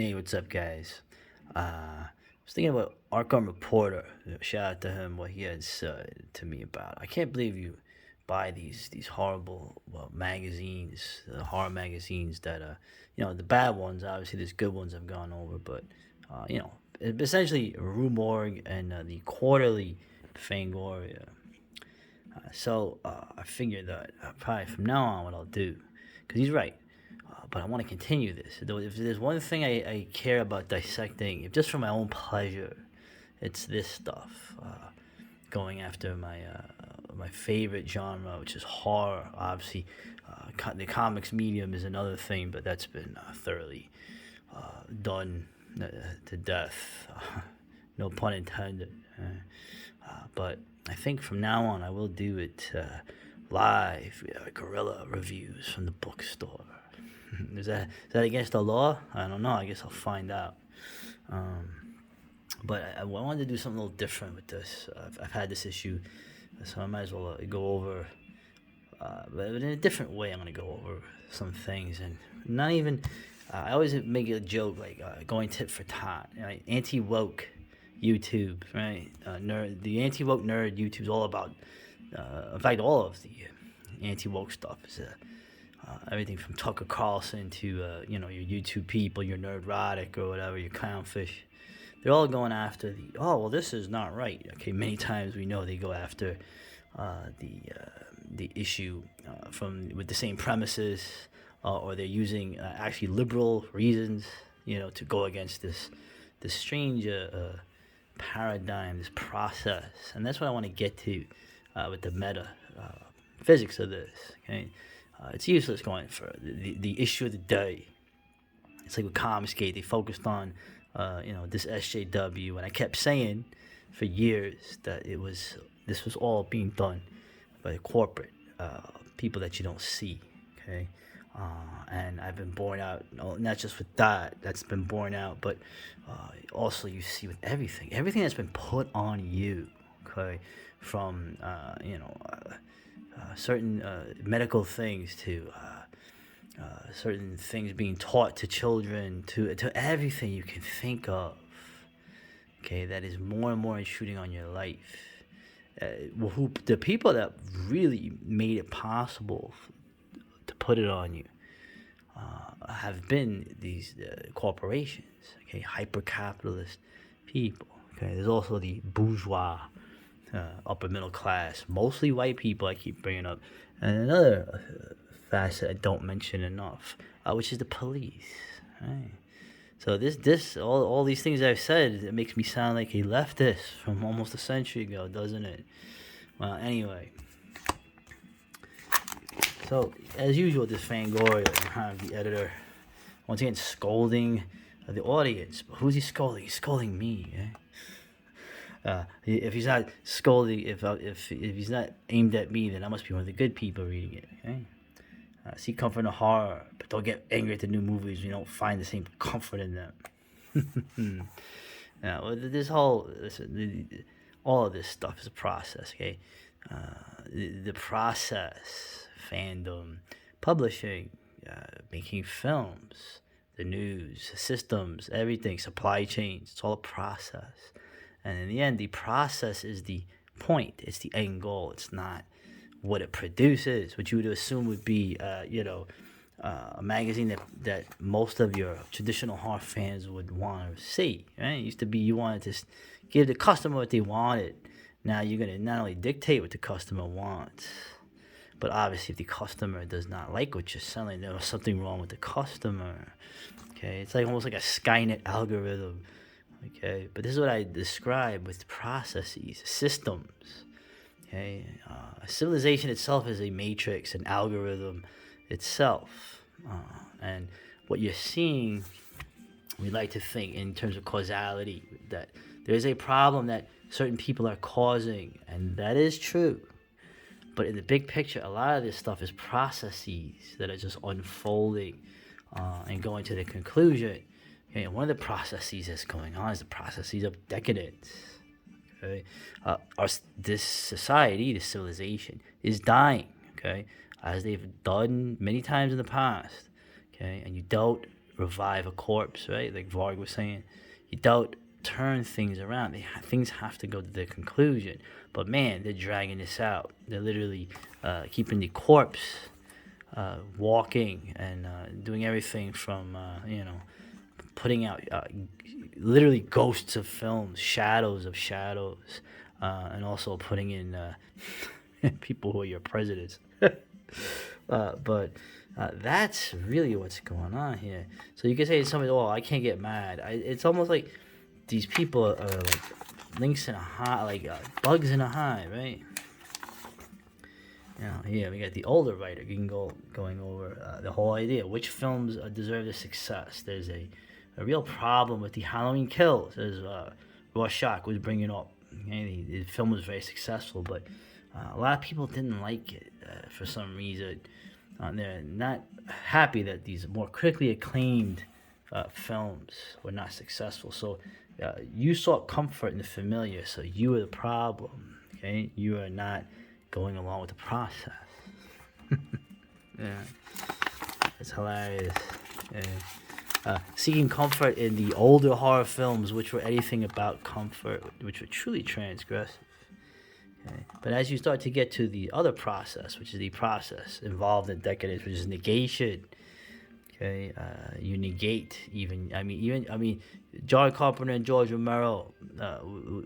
Hey, what's up, guys? I was thinking about Arkham Reporter. Shout out to him, what he had said to me about. I can't believe you buy these horrible magazines, horror magazines that the bad ones. Obviously, there's good ones I've gone over, but essentially Rue Morgue and the quarterly Fangoria. So I figured that probably from now on, what I'll do, because he's right. But I want to continue this. Though if there's one thing I care about dissecting, if just for my own pleasure, it's this stuff. Going after my favorite genre, which is horror. Obviously, the comics medium is another thing, but that's been thoroughly done to death. No pun intended. But I think from now on, I will do it live, guerrilla reviews from the bookstore. Is that against the law? I don't know. I guess I'll find out. But I wanted to do something a little different with this. I've had this issue, so I might as well go over. But in a different way, I'm gonna go over some things, and not even. I always make a joke like going tit for tat, right? Anti woke YouTube, right? The anti woke nerd YouTube's all about. In fact, all of the anti woke stuff is everything from Tucker Carlson to your YouTube people, your Nerdrotic or whatever, your clownfish. They're all going after this is not right. Okay, many times we know they go after the issue with the same premises, or they're using actually liberal reasons, to go against this strange paradigm, this process, and that's what I want to get to with the meta physics of this. Okay. It's useless going for the issue of the day. It's like with Comicsgate, they focused on, this SJW, and I kept saying for years that this was all being done by the corporate people that you don't see, okay? And I've been borne out, not just with that's been borne out, but also you see with everything that's been put on you, okay? From, certain medical things to certain things being taught to children to everything you can think of. Okay, that is more and more intruding on your life. The people that really made it possible to put it on you have been these corporations. Okay, hyper capitalist people. Okay, there's also the bourgeois. Upper middle class, mostly white people I keep bringing up. And another facet I don't mention enough, which is the police. Right? So all these things I've said, it makes me sound like a leftist from almost a century ago, doesn't it? Well, anyway. So, as usual, this Fangoria, the editor, once again scolding the audience. But who's he scolding? He's scolding me, eh? If he's not scolding, if he's not aimed at me, then I must be one of the good people reading it. Okay? See comfort in the horror, but don't get angry at the new movies. You don't find the same comfort in them. Now, all of this stuff is a process. Okay, the process, fandom, publishing, making films, the news, systems, everything, supply chains. It's all a process. And in the end, the process is the point. It's the end goal. It's not what it produces, which you would assume would be, a magazine that most of your traditional horror fans would want to see. Right? It used to be you wanted to give the customer what they wanted. Now you're going to not only dictate what the customer wants, but obviously if the customer does not like what you're selling, there's something wrong with the customer. Okay, it's like almost like a Skynet algorithm. Okay, but this is what I describe with processes, systems. Okay, civilization itself is a matrix, an algorithm itself, and what you're seeing, we like to think in terms of causality, that there is a problem that certain people are causing, and that is true. But in the big picture, a lot of this stuff is processes that are just unfolding and going to the conclusion. Okay, and one of the processes that's going on is the processes of decadence. Okay, this society, this civilization, is dying. Okay, as they've done many times in the past. Okay, and you don't revive a corpse, right? Like Varg was saying, you don't turn things around. Things have to go to their conclusion. But man, they're dragging this out. They're literally keeping the corpse walking and doing everything from putting out literally ghosts of films, shadows of shadows, and also putting in people who are your presidents. But that's really what's going on here. So you can say to somebody, "Oh, I can't get mad." It's almost like these people are like links in a hive, like bugs in a hive, right? Here we got the older writer. You can going over the whole idea. Which films deserve the success? There's a real problem with the Halloween Kills, as Rorschach was bringing up. Okay? The film was very successful, but a lot of people didn't like it for some reason. They're not happy that these more critically acclaimed films were not successful. So you sought comfort in the familiar, so you were the problem. Okay, you are not going along with the process. Yeah, it's hilarious. Yeah. Seeking comfort in the older horror films, which were anything about comfort, which were truly transgressive. Okay. But as you start to get to the other process, which is the process involved in decadence, which is negation. Okay, you negate even. I mean, John Carpenter and George Romero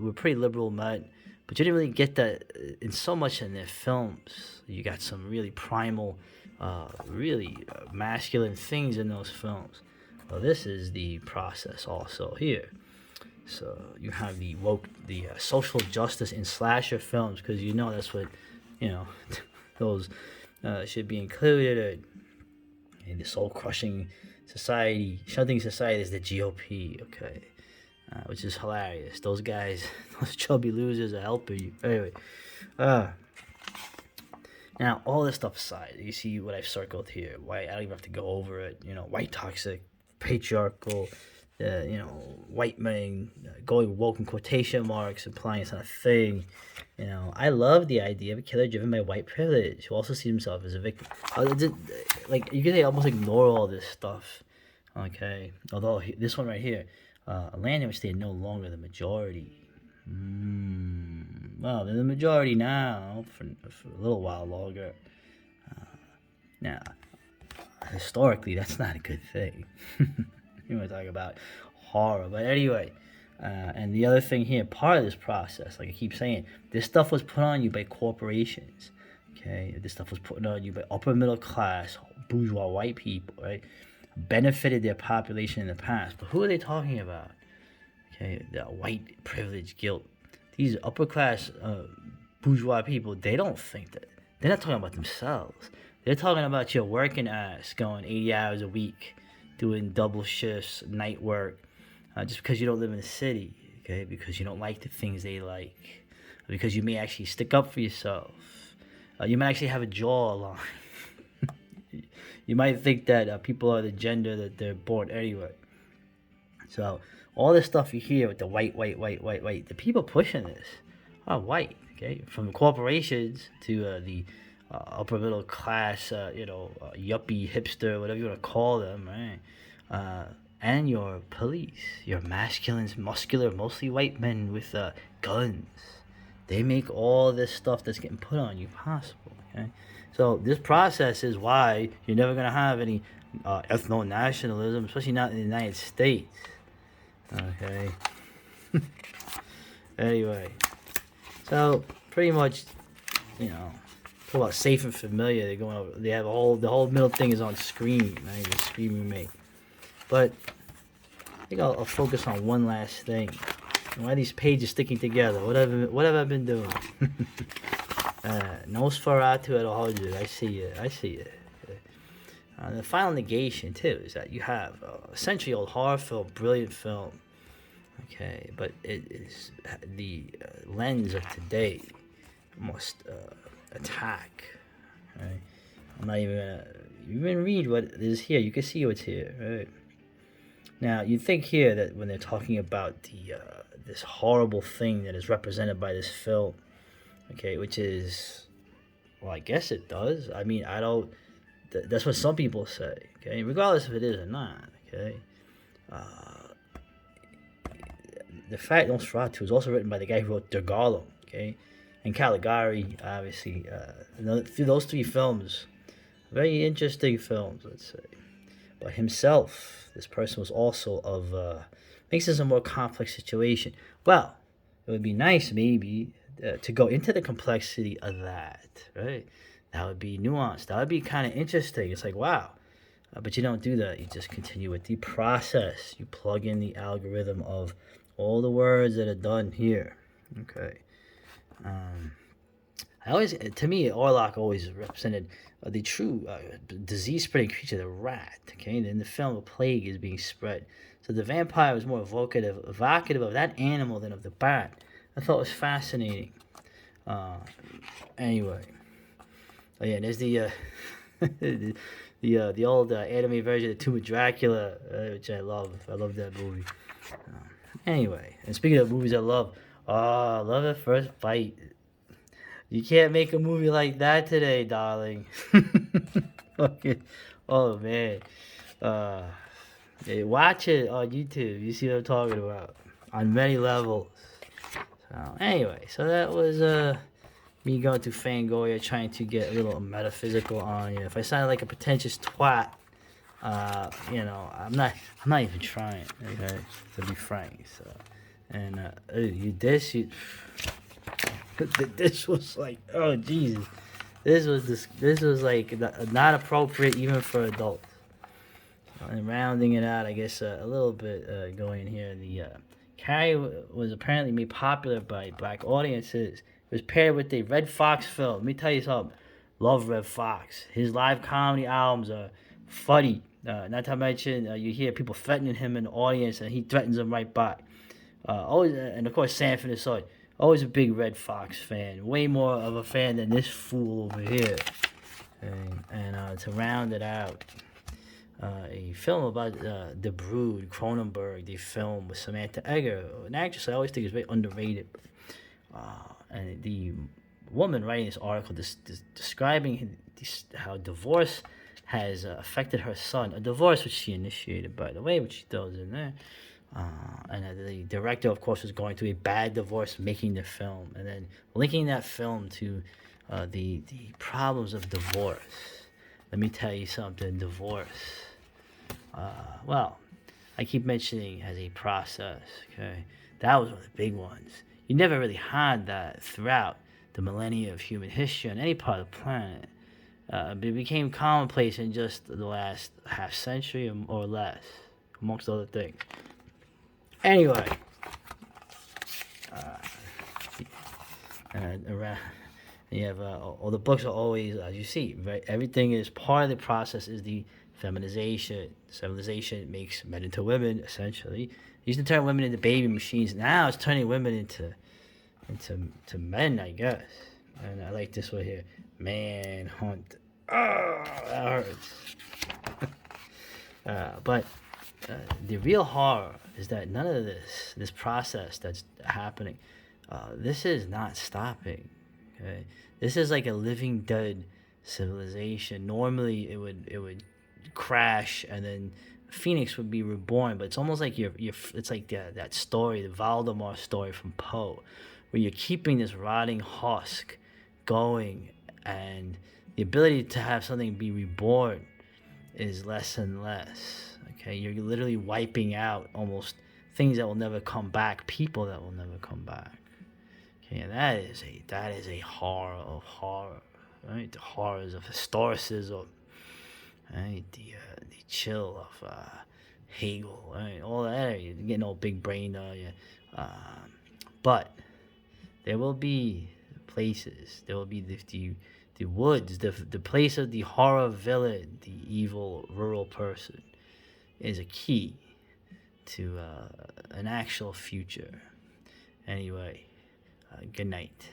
were pretty liberal men, but you didn't really get that in so much in their films. You got some really primal, really masculine things in those films. Well, this is the process also here. So you have the social justice in slasher films, because that's what those should be included. And the soul crushing society, shunting society is the GOP. Okay, which is hilarious. Those guys, those chubby losers are helping you. Anyway, now all this stuff aside, you see what I've circled here. Why I don't even have to go over it. White toxic, patriarchal. White men going woke in quotation marks, implying it's not a thing. I love the idea of a killer driven by white privilege who also sees himself as a victim. Like, you can almost ignore all this stuff, okay? Although this one right here, a land in which they are no longer the majority. Well, they're the majority now for a little while longer. Now, historically, that's not a good thing. You want to talk about horror, but anyway, and the other thing here, part of this process, like I keep saying, this stuff was put on you by corporations. Okay, this stuff was put on you by upper middle class bourgeois white people, right? Benefited their population in the past, but who are they talking about? Okay, the white privilege guilt. These upper class bourgeois people, they don't think that. They're not talking about themselves. They're talking about your working ass going 80 hours a week, doing double shifts, night work, just because you don't live in the city, okay? Because you don't like the things they like, because you may actually stick up for yourself. You might actually have a jawline. You might think that people are the gender that they're born anyway. So all this stuff you hear with the white, the people pushing this are white, okay? From the corporations to the upper middle class, yuppie, hipster, whatever you want to call them, right? And your police, your masculine, muscular, mostly white men with guns. They make all this stuff that's getting put on you possible, okay? So this process is why you're never going to have any ethno-nationalism, especially not in the United States, okay? Anyway, so pretty much, talk about safe and familiar. They're going over. They have the whole middle thing is on Scream, right? The Scream remake. But I think I'll focus on one last thing. Why are these pages sticking together? What have I been doing? Nosferatu at 100. I see it. Okay. The final negation too is that you have a century-old horror film, brilliant film. Okay, but it is the lens of today must attack. Right? I'm not even gonna even read what is here. You can see what's here. Right? Now you think here that when they're talking about the this horrible thing that is represented by this film, okay, which is, well, I guess it does. I mean, I don't. That's what some people say. Okay, regardless if it is or not. Okay. Uh, the fact Nosferatu was also written by the guy who wrote Der Golem. Okay. And Caligari, obviously. Those three films, very interesting films, let's say. But himself, this person was also of makes this a more complex situation. Well, it would be nice maybe to go into the complexity of that, right? That would be nuanced. That would be kind of interesting. It's like, wow. But you don't do that. You just continue with the process. You plug in the algorithm of all the words that are done here. Okay. Um, to me, Orlok always represented the true disease-spreading creature, the rat. Okay, and in the film, a plague is being spread. So the vampire was more evocative of that animal than of the bat. I thought it was fascinating. Uh, anyway, oh yeah, there's the the old anime version of Tomb of Dracula, which I love. I love that movie. Anyway, and speaking of movies I love, Love at First Bite. You can't make a movie like that today, darling. Fucking, oh man. Uh, watch it on YouTube. You see what I'm talking about on many levels. So anyway, so that was me going to Fangoria trying to get a little metaphysical on you. If I sound like a pretentious twat, I'm not even trying. Okay, to be frank. So, and this was like, oh Jesus, this was like not appropriate even for adults. And rounding it out, I guess a little bit going here. The Carrie was apparently made popular by black audiences. It was paired with the Red Fox film. Let me tell you something. Love Red Fox. His live comedy albums are funny. Not to mention, you hear people threatening him in the audience, and he threatens them right back. Always, and of course, Sanford and Son. Always a big Red Fox fan. Way more of a fan than this fool over here. And to round it out, a film about The Brood, Cronenberg, the film with Samantha Egger, an actress I always think is very underrated. And the woman writing this article describing how divorce has affected her son, a divorce which she initiated, by the way, which she throws in there. And the director, of course, was going through a bad divorce making the film, and then linking that film to the problems of divorce. Let me tell you something, divorce. Well, I keep mentioning as a process, okay? That was one of the big ones. You never really had that throughout the millennia of human history on any part of the planet. But it became commonplace in just the last half century or less, amongst other things. Anyway, around, you have all the books are always, as you see, right? Everything is part of the process. Is the feminization. Civilization makes men into women. Essentially, it used to turn women into baby machines. Now it's turning women into men, I guess. And I like this one here, manhunt. Oh, that hurts. But the real horror is that none of this process that's happening, this is not stopping. Okay, this is like a living dead civilization. Normally, it would crash and then Phoenix would be reborn. But it's almost like it's like that story, the Valdemar story from Poe, where you're keeping this rotting husk going, and the ability to have something be reborn is less and less. Okay, you're literally wiping out almost things that will never come back, people that will never come back. Okay, and that is a horror of horror, right? The horrors of historicism, right? The chill of Hegel, right? All that. You're getting all big brain, but there will be places. There will be the woods, the place of the horror villain, the evil rural person, is a key to an actual future. Anyway, good night.